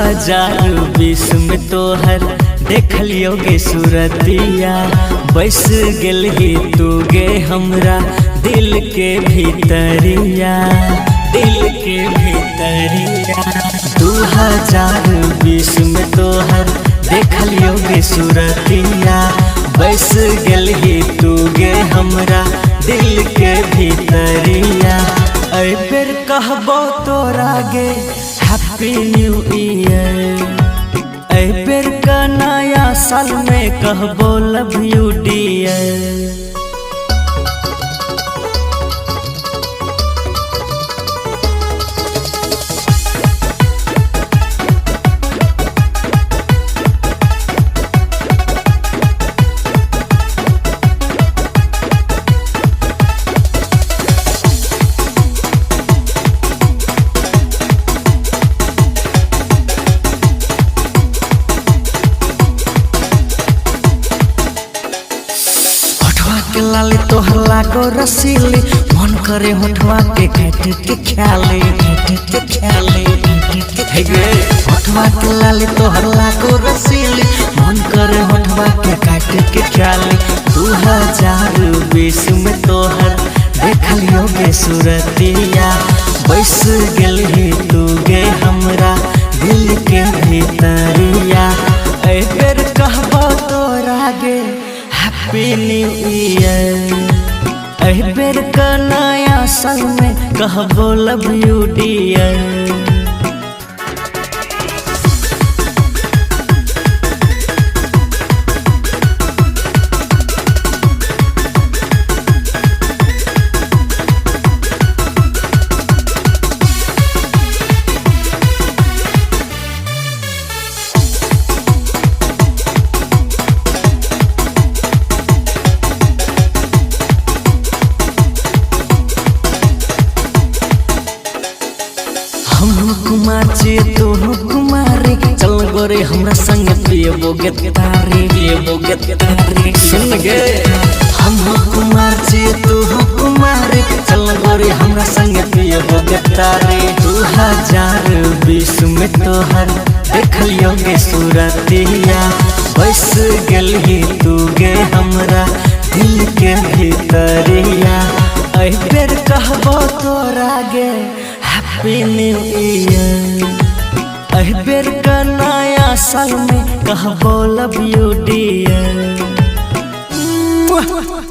2020 में तोहर देखलियो गे सूरतिया, बस गेल ही तू गे हमरा दिल के भीतरिया, दिल के भीतरिया। 2020 में तोहर देखलियो गे सूरतिया, बस गेल ही तू गे हमरा दिल के भीतरिया। ऐ बेर कहबो तोरा गे हैप्पी न्यू ईयर, ऐ बेर का नया साल में कहबो लव यू डियर। लाली तोहर लागो रसीली, मन करे होठवा के घट के ख्याली, घट के ख्याली। होठवा के लाली तोहर लागो रसीली, मन करे होठवा के घट के ख्याली। 2020 में तोहर देखलियो गे सूरतिया, बस गेल ही तू गे हमरा दिल के भीतरिया। ऐ बेर कहबो तोरा गे हैप्पी न्यू ईयर, ऐ बेर का नया साल में कहबो लव यू डियर। हम कुमार चे तू कुमारी, चल गोरे हमरा संग पियबो गे तारी, पियबो गे तारी। सुन गे हम कुमार चे तू कुमारी, चल गोरे हमरा संग पियबो गे तारी। 2020 में तोहर देखलियो गे सूरतिया, बस गेल ही तू गे हमरा दिल के भीतरिया। ऐ बेर कहबो तोरा गे हैप्पी न्यू ईयर, ऐ बेर का नया साल में कहबो लव यू डियर।